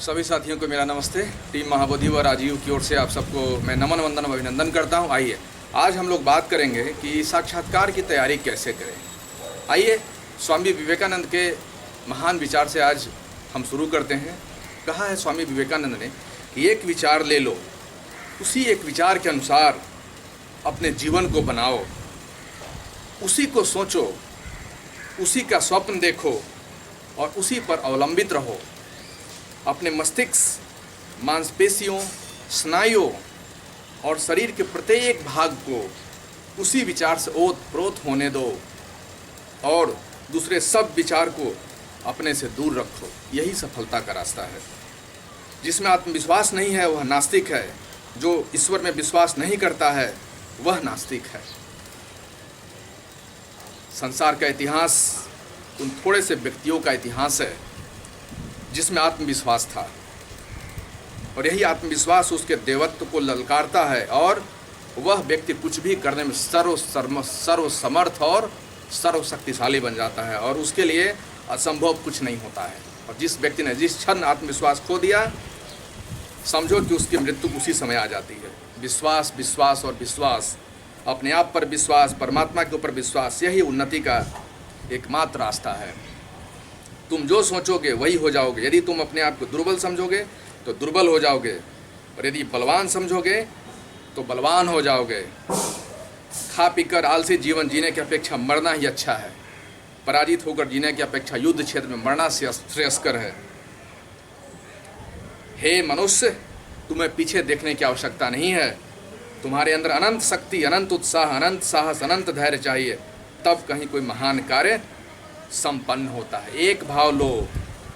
सभी साथियों को मेरा नमस्ते। टीम महाबोधि व राजीव की ओर से आप सबको मैं नमन वंदन व अभिनंदन करता हूं। आइए आज हम लोग बात करेंगे कि साक्षात्कार की तैयारी कैसे करें। आइए स्वामी विवेकानंद के महान विचार से आज हम शुरू करते हैं। कहा है स्वामी विवेकानंद ने कि एक विचार ले लो, उसी एक विचार के अनुसार अपने जीवन को बनाओ, उसी को सोचो, उसी का स्वप्न देखो और उसी पर अवलंबित रहो। अपने मस्तिष्क, मांसपेशियों, स्नायुओं और शरीर के प्रत्येक भाग को उसी विचार से ओत-प्रोत होने दो और दूसरे सब विचार को अपने से दूर रखो। यही सफलता का रास्ता है। जिसमें आत्मविश्वास नहीं है वह नास्तिक है, जो ईश्वर में विश्वास नहीं करता है वह नास्तिक है। संसार का इतिहास उन थोड़े से व्यक्तियों का इतिहास है जिसमें आत्मविश्वास था, और यही आत्मविश्वास उसके देवत्व को ललकारता है और वह व्यक्ति कुछ भी करने में सर्वसमर्थ और सर्वशक्तिशाली बन जाता है और उसके लिए असंभव कुछ नहीं होता है। और जिस व्यक्ति ने जिस क्षण आत्मविश्वास खो दिया, समझो कि उसकी मृत्यु उसी समय आ जाती है। विश्वास, विश्वास और विश्वास, अपने आप पर विश्वास, परमात्मा के ऊपर विश्वास, यही उन्नति का एकमात्र रास्ता है। तुम जो सोचोगे वही हो जाओगे। यदि तुम अपने आप को दुर्बल समझोगे तो दुर्बल हो जाओगे, और यदि बलवान समझोगे तो बलवान हो जाओगे। खा पीकर आलसी जीवन जीने की अपेक्षा मरना ही अच्छा है। पराजित होकर जीने की अपेक्षा युद्ध क्षेत्र में मरना श्रेयस्कर है। हे मनुष्य, तुम्हें पीछे देखने की आवश्यकता नहीं है। तुम्हारे अंदर अनंत शक्ति, अनंत उत्साह, अनंत साहस, अनंत धैर्य चाहिए, तब कहीं कोई महान कार्य संपन्न होता है। एक भाव लो,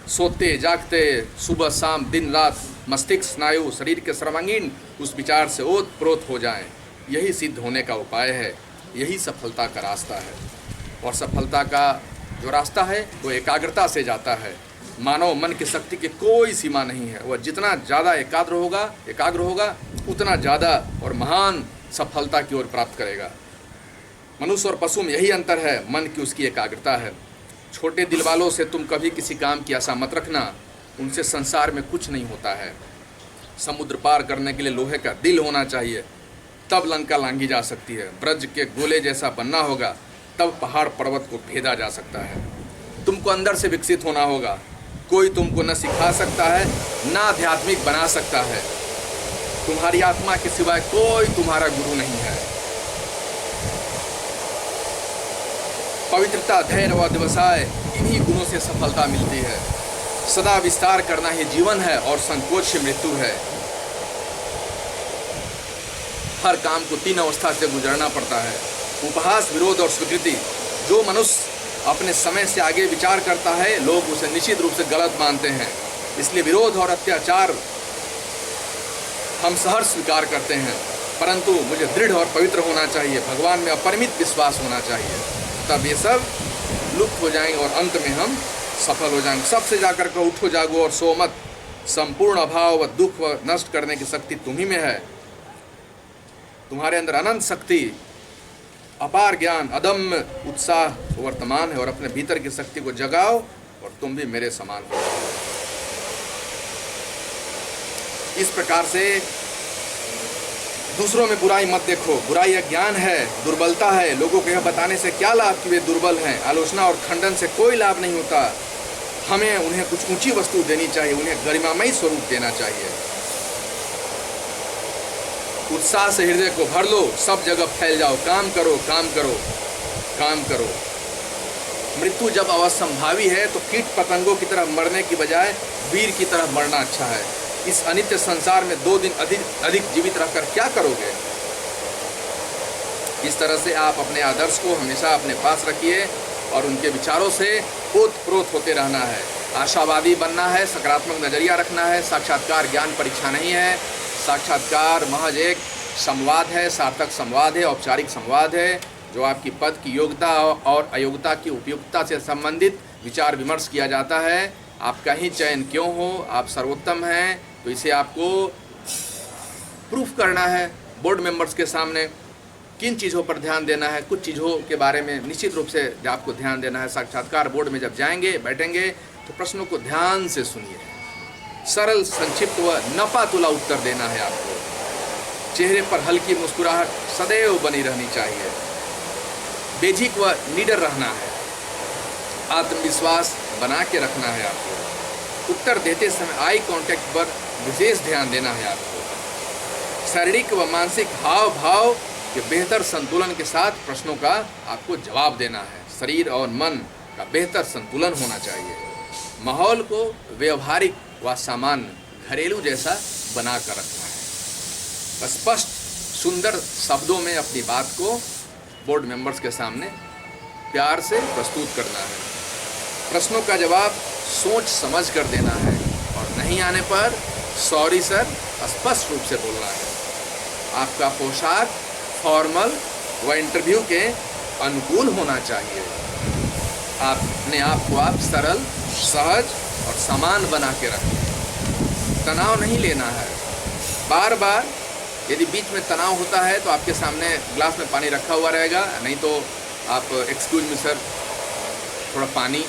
सोते जागते, सुबह शाम, दिन रात, मस्तिष्क, स्नायु, शरीर के सर्वांगीण उस विचार से ओत-प्रोत हो जाएं। यही सिद्ध होने का उपाय है, यही सफलता का रास्ता है। और सफलता का जो रास्ता है वो एकाग्रता से जाता है। मानव मन की शक्ति की कोई सीमा नहीं है। वह जितना ज़्यादा एकाग्र होगा उतना ज़्यादा और महान सफलता की ओर प्राप्त करेगा। मनुष्य और पशु में यही अंतर है, मन की उसकी एकाग्रता है। छोटे दिल वालों से तुम कभी किसी काम की आशा मत रखना, उनसे संसार में कुछ नहीं होता है। समुद्र पार करने के लिए लोहे का दिल होना चाहिए, तब लंका लांघी जा सकती है। ब्रज के गोले जैसा बनना होगा, तब पहाड़ पर्वत को भेदा जा सकता है। तुमको अंदर से विकसित होना होगा। कोई तुमको न सिखा सकता है, न आध्यात्मिक बना सकता है। तुम्हारी आत्मा के सिवाय कोई तुम्हारा गुरु नहीं है। पवित्रता, धैर्य व व्यवसाय, इन्हीं गुणों से सफलता मिलती है। सदा विस्तार करना ही जीवन है और संकोच से मृत्यु है। हर काम को 3 अवस्था से गुजरना पड़ता है: उपहास, विरोध और स्वीकृति। जो मनुष्य अपने समय से आगे विचार करता है, लोग उसे निश्चित रूप से गलत मानते हैं। इसलिए विरोध और अत्याचार हम सहर्ष स्वीकार करते हैं, परंतु मुझे दृढ़ और पवित्र होना चाहिए, भगवान में अपरिमित विश्वास होना चाहिए, तब ये सब लुप्त हो जाएंगे और अंत में हम सफल हो जाएंगे। सबसे जाकर के उठो जागो और सो मत। संपूर्ण अभाव व दुख व नष्ट करने की शक्ति तुम्ही में है। तुम्हारे अंदर अनंत शक्ति, अपार ज्ञान, अदम्य उत्साह वर्तमान है, और अपने भीतर की शक्ति को जगाओ और तुम भी मेरे समान हो। इस प्रकार से दूसरों में बुराई मत देखो। बुराई अज्ञान है, दुर्बलता है। लोगों को यह बताने से क्या लाभ कि वे दुर्बल हैं। आलोचना और खंडन से कोई लाभ नहीं होता। हमें उन्हें कुछ ऊंची वस्तु देनी चाहिए, उन्हें गरिमामयी स्वरूप देना चाहिए। उत्साह से हृदय को भर लो, सब जगह फैल जाओ। काम करो, काम करो, काम करो। मृत्यु जब अवश्यंभावी है तो कीट पतंगों की तरह मरने की बजाय वीर की तरह मरना अच्छा है। इस अनित्य संसार में 2 दिन अधिक जीवित रहकर क्या करोगे? इस तरह से आप अपने आदर्श को हमेशा अपने पास रखिए और उनके विचारों से ओत-प्रोत होते रहना है। आशावादी बनना है, सकारात्मक नज़रिया रखना है। साक्षात्कार ज्ञान परीक्षा नहीं है। साक्षात्कार महज एक संवाद है, सार्थक संवाद है, औपचारिक संवाद है, जो आपकी पद की योग्यता और अयोग्यता की उपयुक्तता से संबंधित विचार विमर्श किया जाता है। आपका ही चयन क्यों हो, आप सर्वोत्तम हैं, तो इसे आपको प्रूफ करना है बोर्ड मेंबर्स के सामने। किन चीज़ों पर ध्यान देना है, कुछ चीज़ों के बारे में निश्चित रूप से आपको ध्यान देना है। साक्षात्कार बोर्ड में जब जाएंगे, बैठेंगे, तो प्रश्नों को ध्यान से सुनिए। सरल, संक्षिप्त व नपातुला उत्तर देना है आपको। चेहरे पर हल्की मुस्कुराहट सदैव बनी रहनी चाहिए। बेझिझक व निडर रहना है। आत्मविश्वास बना के रखना है आपको। उत्तर देते समय आई कांटेक्ट पर विशेष ध्यान देना है आपको। शारीरिक व मानसिक हाव भाव के बेहतर संतुलन के साथ प्रश्नों का आपको जवाब देना है। शरीर और मन का बेहतर संतुलन होना चाहिए। माहौल को व्यवहारिक व सामान्य, घरेलू जैसा बना कर रखना है। स्पष्ट सुंदर शब्दों में अपनी बात को बोर्ड मेंबर्स के सामने प्यार से प्रस्तुत करना है। प्रश्नों का जवाब सोच समझ कर देना है और नहीं आने पर सॉरी सर स्पष्ट रूप से बोलना है। आपका पोशाक फॉर्मल व इंटरव्यू के अनुकूल होना चाहिए। आप अपने आप को सरल, सहज और समान बना के रखें। तनाव नहीं लेना है। बार बार यदि बीच में तनाव होता है तो आपके सामने ग्लास में पानी रखा हुआ रहेगा, नहीं तो आप एक्सक्यूज मी सर थोड़ा पानी,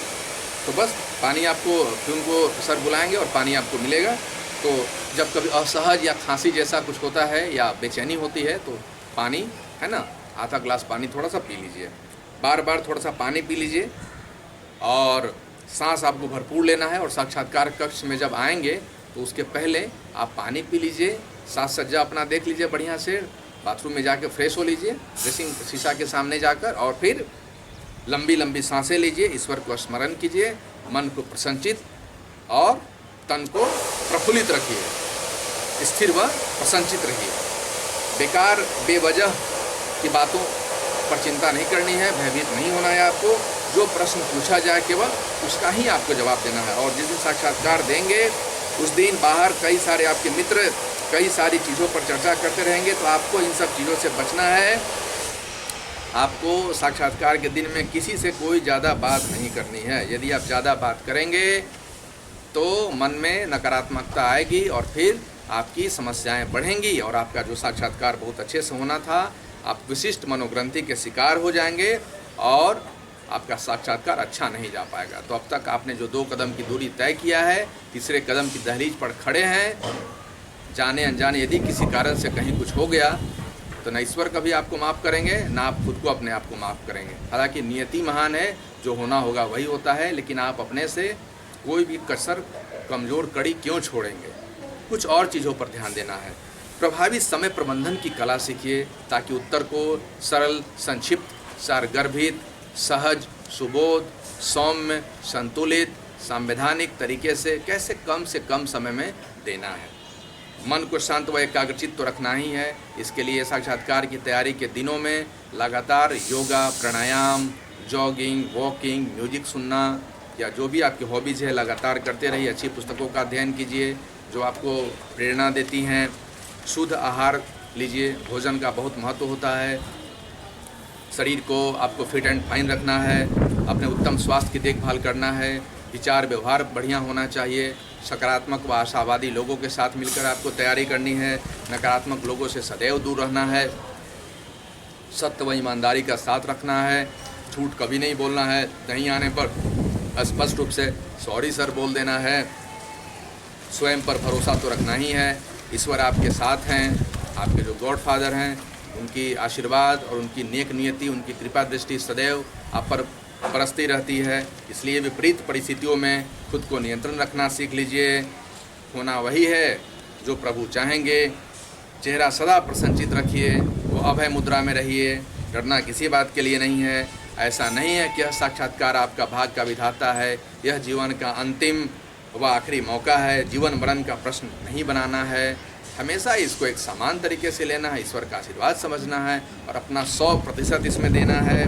तो बस पानी आपको फिर उनको सर बुलाएंगे और पानी आपको मिलेगा। तो जब कभी असहज या खांसी जैसा कुछ होता है या बेचैनी होती है तो पानी है ना, आधा ग्लास पानी थोड़ा सा पी लीजिए। बार बार थोड़ा सा पानी पी लीजिए और सांस आपको भरपूर लेना है। और साक्षात्कार कक्ष में जब आएंगे तो उसके पहले आप पानी पी लीजिए, साज सज्जा अपना देख लीजिए बढ़िया से, बाथरूम में जाकर फ्रेश हो लीजिए ड्रेसिंग शीशा के सामने जाकर, और फिर लंबी लंबी सांसें लीजिए, ईश्वर को स्मरण कीजिए, मन को प्रसन्नचित और तन को प्रफुल्लित रखिए, स्थिर व प्रसन्नचित रहिए। बेकार बेवजह की बातों पर चिंता नहीं करनी है, भयभीत नहीं होना है आपको। जो प्रश्न पूछा जाए केवल उसका ही आपको जवाब देना है। और जिस दिन साक्षात्कार देंगे उस दिन बाहर कई सारे आपके मित्र कई सारी चीज़ों पर चर्चा करते रहेंगे, तो आपको इन सब चीज़ों से बचना है। आपको साक्षात्कार के दिन में किसी से कोई ज़्यादा बात नहीं करनी है। यदि आप ज़्यादा बात करेंगे तो मन में नकारात्मकता आएगी और फिर आपकी समस्याएं बढ़ेंगी और आपका जो साक्षात्कार बहुत अच्छे से होना था, आप विशिष्ट मनोग्रंथि के शिकार हो जाएंगे और आपका साक्षात्कार अच्छा नहीं जा पाएगा। तो अब तक आपने जो 2 कदम की दूरी तय किया है, तीसरे कदम की दहलीज पर खड़े हैं। जाने अनजाने यदि किसी कारण से कहीं कुछ हो गया तो न ईश्वर कभी आपको माफ़ करेंगे, ना आप खुद को अपने आप को माफ़ करेंगे। हालांकि नियति महान है, जो होना होगा वही होता है, लेकिन आप अपने से कोई भी कसर, कमज़ोर कड़ी क्यों छोड़ेंगे। कुछ और चीज़ों पर ध्यान देना है। प्रभावी समय प्रबंधन की कला सीखिए ताकि उत्तर को सरल, संक्षिप्त, सारगर्भित, सहज, सुबोध, सौम्य, संतुलित, संवैधानिक तरीके से कम समय में देना है। मन को शांत व एकाग्रचित्त तो रखना ही है। इसके लिए साक्षात्कार की तैयारी के दिनों में लगातार योगा, प्राणायाम, जॉगिंग, वॉकिंग, म्यूजिक सुनना या जो भी आपकी हॉबीज़ है लगातार करते रहिए। अच्छी पुस्तकों का अध्ययन कीजिए जो आपको प्रेरणा देती हैं। शुद्ध आहार लीजिए, भोजन का बहुत महत्व होता है। शरीर को आपको फिट एंड फाइन रखना है, अपने उत्तम स्वास्थ्य की देखभाल करना है। विचार व्यवहार बढ़िया होना चाहिए। सकारात्मक व आशावादी लोगों के साथ मिलकर आपको तैयारी करनी है। नकारात्मक लोगों से सदैव दूर रहना है। सत्य व ईमानदारी का साथ रखना है। झूठ कभी नहीं बोलना है। नहीं आने पर स्पष्ट रूप से सॉरी सर बोल देना है। स्वयं पर भरोसा तो रखना ही है। ईश्वर आपके साथ हैं। आपके जो गॉड फादर हैं उनकी आशीर्वाद और उनकी नेक नियति, उनकी कृपा दृष्टि सदैव आप पर बरसती रहती है। इसलिए विपरीत परिस्थितियों में खुद को नियंत्रण रखना सीख लीजिए। होना वही है जो प्रभु चाहेंगे। चेहरा सदा प्रसन्नचित रखिए, वो अभय मुद्रा में रहिए। डरना किसी बात के लिए नहीं है। ऐसा नहीं है कि यह साक्षात्कार आपका भाग्य का विधाता है। यह जीवन का अंतिम व आखिरी मौका है। जीवन मरण का प्रश्न नहीं बनाना है। हमेशा इसको एक समान तरीके से लेना है, ईश्वर का आशीर्वाद समझना है और अपना 100% इसमें देना है।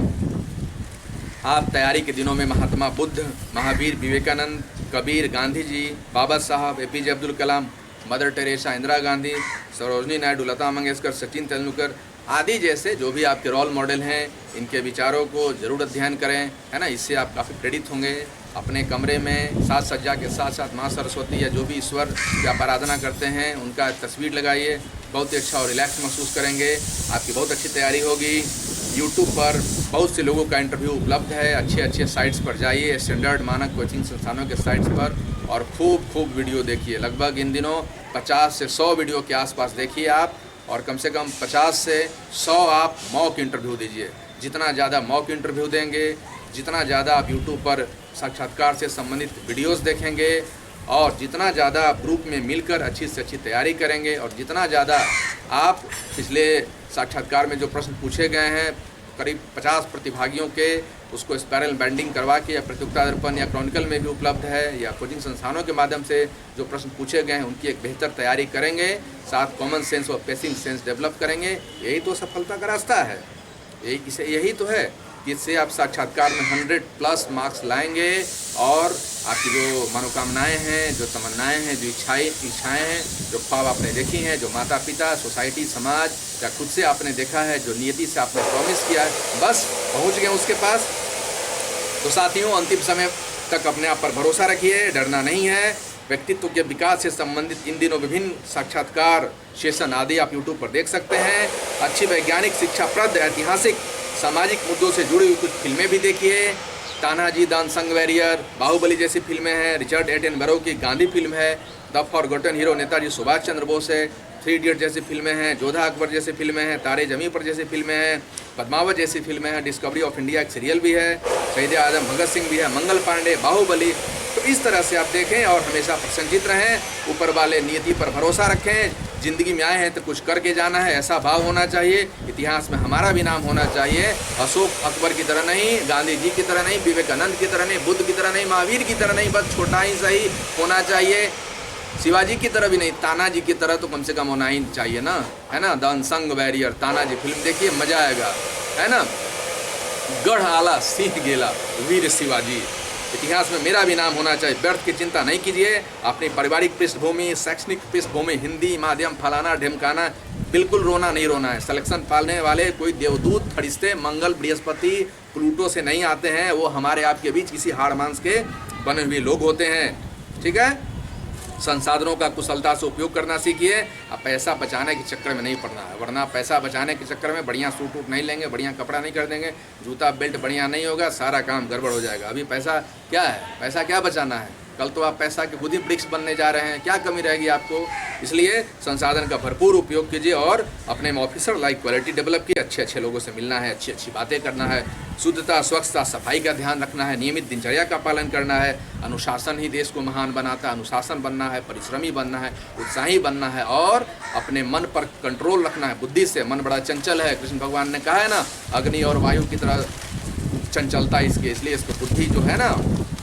आप तैयारी के दिनों में महात्मा बुद्ध, महावीर विवेकानंद, कबीर, गांधी जी, बाबा साहब, APJ Abdul Kalam, mother Teresa, Indira Gandhi, Sarojini Naidu, Lata Mangeshkar, Sachin Tendulkar आदि जैसे जो भी आपके रोल मॉडल हैं, इनके विचारों को ज़रूर अध्ययन करें, है ना। इससे आप काफ़ी प्रेरित होंगे। अपने कमरे में साज सज्जा के साथ साथ माँ सरस्वती या जो भी ईश्वर की आप आराधना करते हैं उनका तस्वीर लगाइए। बहुत ही अच्छा और रिलैक्स महसूस करेंगे। आपकी बहुत अच्छी तैयारी होगी। यूट्यूब पर बहुत से लोगों का इंटरव्यू उपलब्ध है। अच्छे अच्छे साइट्स पर जाइए, स्टैंडर्ड मानक कोचिंग संस्थानों के साइट्स पर, और खूब वीडियो देखिए। लगभग इन दिनों 50 से 100 वीडियो के आसपास देखिए आप, और कम से कम 50 से 100 आप मॉक इंटरव्यू दीजिए। जितना ज़्यादा मॉक इंटरव्यू देंगे, जितना ज़्यादा आप यूट्यूब पर साक्षात्कार से संबंधित वीडियोस देखेंगे, और जितना ज़्यादा आप ग्रुप में मिलकर अच्छी से अच्छी तैयारी करेंगे, और जितना ज़्यादा आप पिछले साक्षात्कार में जो प्रश्न पूछे गए हैं करीब 50 प्रतिभागियों के, उसको स्पाइरल बैंडिंग करवा के, या प्रतियोगिता दर्पण या क्रॉनिकल में भी उपलब्ध है, या कोचिंग संस्थानों के माध्यम से जो प्रश्न पूछे गए हैं उनकी एक बेहतर तैयारी करेंगे, साथ कॉमन सेंस और पेसिंग सेंस डेवलप करेंगे। यही तो सफलता का रास्ता है, यही तो है कि इससे आप साक्षात्कार में 100+ मार्क्स लाएंगे, और आपकी जो मनोकामनाएं हैं, जो तमन्नाएं हैं, जो इच्छाएं हैं, जो ख्वाब आपने देखी हैं, जो माता पिता, सोसाइटी, समाज या खुद से आपने देखा है, जो नियति से आपने प्रॉमिस किया है, बस पहुंच गए उसके पास। तो साथियों, अंतिम समय तक अपने आप पर भरोसा रखिए, डरना नहीं है। व्यक्तित्व के विकास से संबंधित इन दिनों विभिन्न साक्षात्कार सेशन आदि आप यूट्यूब पर देख सकते हैं। अच्छी वैज्ञानिक, शिक्षाप्रद, ऐतिहासिक, सामाजिक मुद्दों से जुड़ी हुई कुछ फिल्में भी देखिए। Tanaji the unsung warrior, Baahubali जैसी फिल्में हैं, रिचर्ड एटनबरो की गांधी फिल्म है, the forgotten hero Netaji Subhash Chandra Bose है, 3 इडियट जैसी फिल्में हैं, जोधा अकबर जैसी फिल्में हैं, तारे ज़मीं पर जैसी फिल्में हैं, पद्मावत जैसी फिल्में हैं, डिस्कवरी ऑफ इंडिया एक सीरियल भी है, शहीद आजम भगत सिंह भी है, मंगल पांडे, बाहुबली। तो इस तरह से आप देखें और हमेशा प्रसन्नचित रहें, ऊपर वाले नियति पर भरोसा रखें। ज़िंदगी में आए हैं तो कुछ करके जाना है, ऐसा भाव होना चाहिए। इतिहास में हमारा भी नाम होना चाहिए, अशोक अकबर की तरह नहीं, गांधी जी की तरह नहीं, विवेकानंद की तरह नहीं, बुद्ध की तरह नहीं, महावीर की तरह नहीं, बस छोटा ही सही होना चाहिए। शिवाजी की तरह भी नहीं, तानाजी की तरह तो कम से कम होना ही चाहिए ना, है ना। The unsung warrior, Tanaji film देखिए, मजा आएगा, है ना। गढ़ आला सिंह गेला, वीर शिवाजी। इतिहास में मेरा भी नाम होना चाहिए। व्यर्थ की चिंता नहीं कीजिए। अपनी पारिवारिक पृष्ठभूमि, शैक्षणिक पृष्ठभूमि, हिंदी माध्यम, फलाना ढिमकाना, बिल्कुल रोना नहीं रोना है। सिलेक्शन पालने वाले कोई देवदूत, फरिश्ते, मंगल, बृहस्पति, प्लूटो से नहीं आते हैं। वो हमारे आपके बीच किसी हाड़ मांस के बने हुए लोग होते हैं, ठीक है। संसाधनों का कुशलता से उपयोग करना सीखिए। अब पैसा बचाने के चक्कर में नहीं पड़ना है, वरना पैसा बचाने के चक्कर में बढ़िया सूट वूट नहीं लेंगे, बढ़िया कपड़ा नहीं कर देंगे, जूता बेल्ट बढ़िया नहीं होगा, सारा काम गड़बड़ हो जाएगा। अभी पैसा क्या है, पैसा क्या बचाना है, कल तो आप पैसा के खुद ही वृक्ष बनने जा रहे हैं, क्या कमी रहेगी आपको। इसलिए संसाधन का भरपूर उपयोग कीजिए और अपने में ऑफिसर लाइक क्वालिटी डेवलप कीजिए। अच्छे अच्छे लोगों से मिलना है, अच्छी अच्छी बातें करना है, शुद्धता, स्वच्छता, सफाई का ध्यान रखना है, नियमित दिनचर्या का पालन करना है। अनुशासन ही देश को महान बनाता है। अनुशासन बनना है, परिश्रमी बनना है, उत्साही बनना है, और अपने मन पर कंट्रोल रखना है बुद्धि से। मन बड़ा चंचल है, कृष्ण भगवान ने कहा है ना, अग्नि और वायु की तरह चंचलता इसके, इसलिए इसको बुद्धि जो है ना,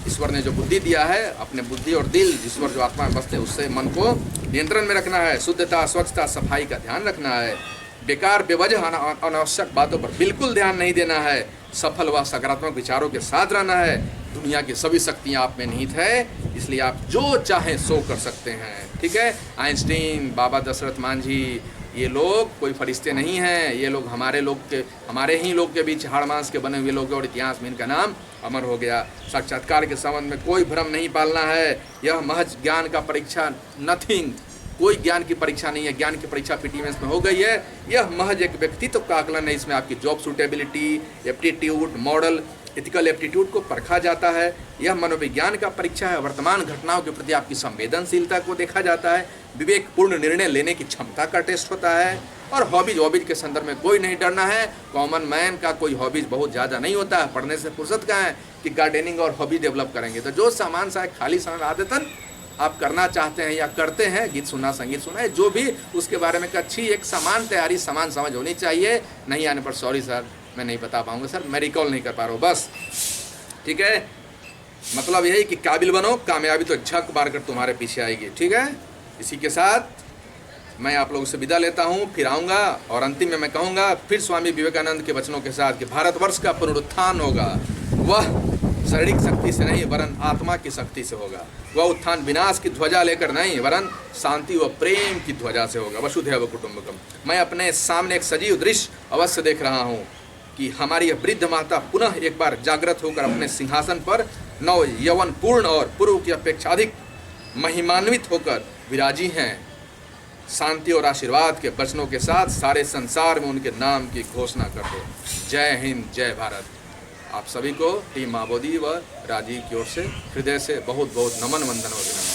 ईश्वर ने जो बुद्धि दिया है, अपने बुद्धि और दिल, ईश्वर जो आत्मा में बसते, उससे मन को नियंत्रण में रखना है। शुद्धता, स्वच्छता, सफाई का ध्यान रखना है। बेकार, बेवजह, अनावश्यक बातों पर बिल्कुल ध्यान नहीं देना है। सफल व सकारात्मक विचारों के साथ रहना है। दुनिया की सभी शक्तियाँ आप में निहित है, इसलिए आप जो चाहें सो कर सकते हैं, ठीक है। आइंस्टीन, बाबा दशरथ मांझी, ये लोग कोई फरिश्ते नहीं हैं। ये लोग हमारे ही लोग के बीच हाड़ मांस के बने हुए लोग, और इतिहास में इनका नाम अमर हो गया। साक्षात्कार के संबंध में कोई भ्रम नहीं पालना है। यह महज ज्ञान का परीक्षा, नथिंग, कोई ज्ञान की परीक्षा नहीं है। ज्ञान की परीक्षा पीटीएमएस में हो गई है। यह महज एक व्यक्तित्व का आकलन है। इसमें आपकी job suitability, aptitude, model, ethical aptitude को परखा जाता है। यह मनोविज्ञान का परीक्षा है। वर्तमान घटनाओं के प्रति आपकी संवेदनशीलता को देखा जाता है। विवेकपूर्ण निर्णय लेने की क्षमता का टेस्ट होता है। और हॉबीज के संदर्भ में कोई नहीं डरना है। कॉमन मैन का कोई हॉबीज बहुत ज़्यादा नहीं होता है। पढ़ने से फुर्सत कहाँ है कि गार्डनिंग और हॉबी डेवलप करेंगे। तो जो सामान सा खाली समय आदतन आप करना चाहते हैं या करते हैं, गीत सुनना, संगीत सुनना, जो भी, उसके बारे में अच्छी एक समान तैयारी, समान समझ होनी चाहिए। नहीं आने पर सॉरी सर, मैं नहीं बता पाऊंगा सर, मैं रिकॉल नहीं कर पा रहा हूँ, बस, ठीक है। मतलब यही कि काबिल बनो, कामयाबी तो झक मार कर तुम्हारे पीछे आएगी, ठीक है। इसी के साथ मैं आप लोगों से विदा लेता हूँ, फिर आऊँगा और अंतिम में मैं कहूँगा फिर स्वामी विवेकानंद के वचनों के साथ कि भारतवर्ष का पुनरुत्थान होगा, वह शारीरिक शक्ति से नहीं वरन आत्मा की शक्ति से होगा। वह उत्थान विनाश की ध्वजा लेकर नहीं वरन शांति व प्रेम की ध्वजा से होगा। वसुधैव कुटुंबकम। मैं अपने सामने एक सजीव दृश्य अवश्य देख रहा हूँ कि हमारी यह वृद्ध माता पुनः एक बार जागृत होकर अपने सिंहासन पर नव यौवन पूर्ण और पूर्व की अपेक्षा अधिक महिमान्वित होकर विराजी हैं। शांति और आशीर्वाद के वचनों के साथ सारे संसार में उनके नाम की घोषणा कर दो। जय हिंद, जय भारत। आप सभी को टीम माँ बोधी व राजीव की ओर से हृदय से बहुत बहुत नमन, वंदन और अभिनंदन।